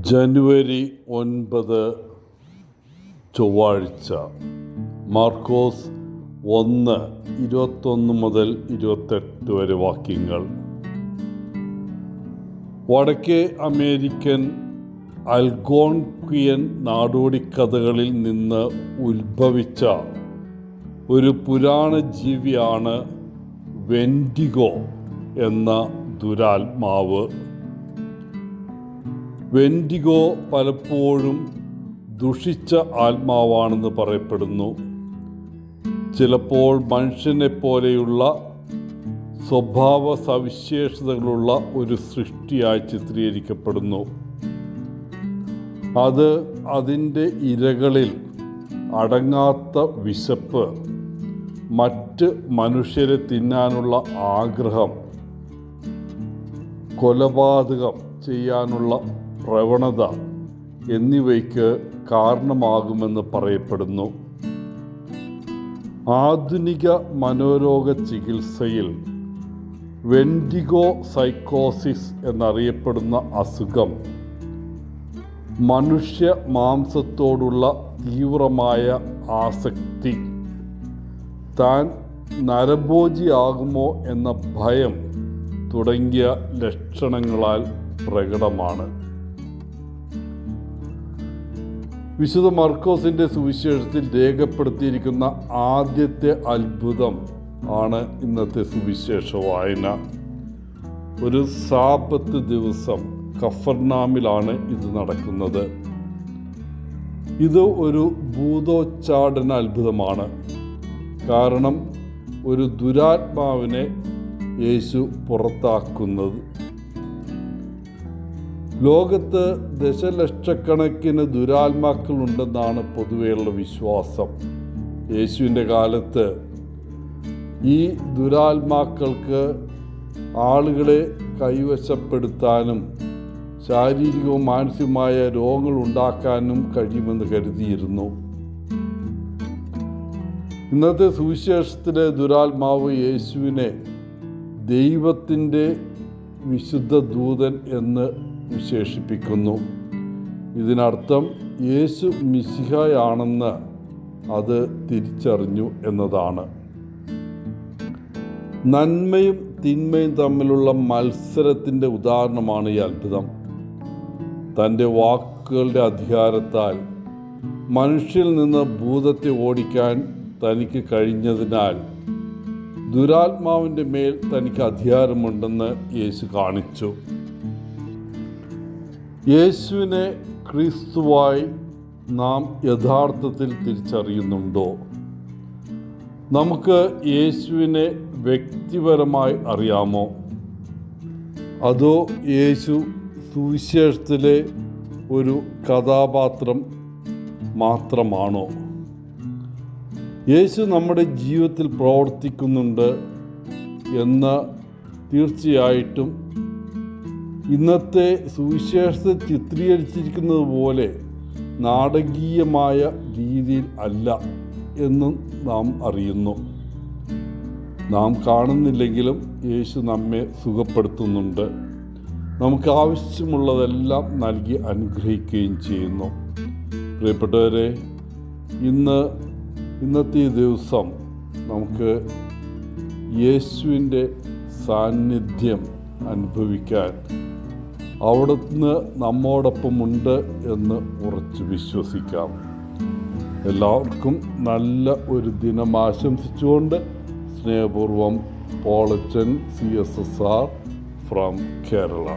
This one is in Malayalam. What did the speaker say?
ജനുവരി 9 ചൊവ്വാഴ്ച. മാർക്കോസ് 1:21 മുതൽ 28 വരെ വാക്യങ്ങൾ. വടക്കേ അമേരിക്കൻ അൽഗോൺക്വിയൻ നാടോടിക്കഥകളിൽ നിന്ന് ഉത്ഭവിച്ച ഒരു പുരാണ ജീവിയാണ് വെൻഡിഗോ എന്ന ദുരാത്മാവ്. വെൻഡിഗോ പലപ്പോഴും ദുഷിച്ച ആത്മാവാണെന്ന് പറയപ്പെടുന്നു. ചിലപ്പോൾ മനുഷ്യനെ പോലെയുള്ള സ്വഭാവ സവിശേഷതകളുള്ള ഒരു സൃഷ്ടിയായി ചിത്രീകരിക്കപ്പെടുന്നു. അത് അതിൻ്റെ ഇരകളിൽ അടങ്ങാത്ത വിശപ്പ്, മറ്റ് മനുഷ്യരെ തിന്നാനുള്ള ആഗ്രഹം, കൊലപാതകം ചെയ്യാനുള്ള പ്രവണത എന്നിവയ്ക്ക് കാരണമാകുമെന്ന് പറയപ്പെടുന്നു. ആധുനിക മനോരോഗ ചികിത്സയിൽ വെൻഡിഗോ സൈക്കോസിസ് എന്നറിയപ്പെടുന്ന അസുഖം മനുഷ്യ മാംസത്തോടുള്ള തീവ്രമായ ആസക്തി, താൻ നരഭോജിയാകുമോ എന്ന ഭയം തുടങ്ങിയ ലക്ഷണങ്ങളാൽ പ്രകടമാണ്. വിശുദ്ധ മർക്കോസിൻ്റെ സുവിശേഷത്തിൽ രേഖപ്പെടുത്തിയിരിക്കുന്ന ആദ്യത്തെ അത്ഭുതം ആണ് ഇന്നത്തെ സുവിശേഷ വായന. ഒരു സാബത്ത് ദിവസം കഫർനാമിലാണ് ഇത് നടക്കുന്നത്. ഇത് ഒരു ഭൂതോച്ചാടന അത്ഭുതമാണ്. കാരണം ഒരു ദുരാത്മാവിനെ യേശു പുറത്താക്കുന്നത്. ലോകത്ത് ദശലക്ഷക്കണക്കിന് ദുരാത്മാക്കളുണ്ടെന്നാണ് പൊതുവെയുള്ള വിശ്വാസം. യേശുവിൻ്റെ കാലത്ത് ഈ ദുരാത്മാക്കൾക്ക് ആളുകളെ കൈവശപ്പെടുത്താനും ശാരീരികവും മാനസികവുമായ രോഗങ്ങൾ ഉണ്ടാക്കാനും കഴിയുമെന്ന് കരുതിയിരുന്നു. ഇന്നത്തെ സുവിശേഷത്തിലെ ദുരാത്മാവ് യേശുവിനെ ദൈവത്തിൻ്റെ വിശുദ്ധ ദൂതൻ എന്ന് വിശേഷിപ്പിക്കുന്നു. ഇതിനർത്ഥം യേശു മിശിഹായാണെന്ന് അത് തിരിച്ചറിഞ്ഞു എന്നതാണ്. നന്മയും തിന്മയും തമ്മിലുള്ള മത്സരത്തിൻ്റെ ഉദാഹരണമാണ് ഈ അത്ഭുതം. തൻ്റെ വാക്കുകളുടെ അധികാരത്താൽ മനുഷ്യരിൽ നിന്ന് ഭൂതത്തെ ഓടിക്കാൻ തനിക്ക് കഴിഞ്ഞതിനാൽ ദുരാത്മാവിൻ്റെ മേൽ തനിക്ക് അധികാരമുണ്ടെന്ന് യേശു കാണിച്ചു. യേശുവിനെ ക്രിസ്തുവായി നാം യഥാർത്ഥത്തിൽ തിരിച്ചറിയുന്നുണ്ടോ? നമുക്ക് യേശുവിനെ വ്യക്തിപരമായി അറിയാമോ? അതോ യേശു സുവിശേഷത്തിലെ ഒരു കഥാപാത്രം മാത്രമാണോ? യേശു നമ്മുടെ ജീവിതത്തിൽ പ്രവർത്തിക്കുന്നുണ്ട് എന്ന് തീർച്ചയായിട്ടും ഇന്നത്തെ സുവിശേഷത്തെ ചിത്രീകരിച്ചിരിക്കുന്നത് പോലെ നാടകീയമായ രീതിയിൽ അല്ല എന്നും നാം അറിയുന്നു. നാം കാണുന്നില്ലെങ്കിലും യേശു നമ്മെ സുഖപ്പെടുത്തുന്നുണ്ട്. നമുക്ക് ആവശ്യമുള്ളതെല്ലാം നൽകി അനുഗ്രഹിക്കുകയും ചെയ്യുന്നു. പ്രിയപ്പെട്ടവരെ, ഇന്നത്തെ ഈ ദിവസം നമുക്ക് യേശുവിൻ്റെ സാന്നിധ്യം അനുഭവിക്കാൻ അവിടുന്ന് നമ്മോടൊപ്പമുണ്ട് എന്ന് ഉറച്ചു വിശ്വസിക്കാം. എല്ലാവർക്കും നല്ല ഒരു ദിനം ആശംസിച്ചുകൊണ്ട് സ്നേഹപൂർവം പോളച്ചൻ CSSR ഫ്രം കേരള.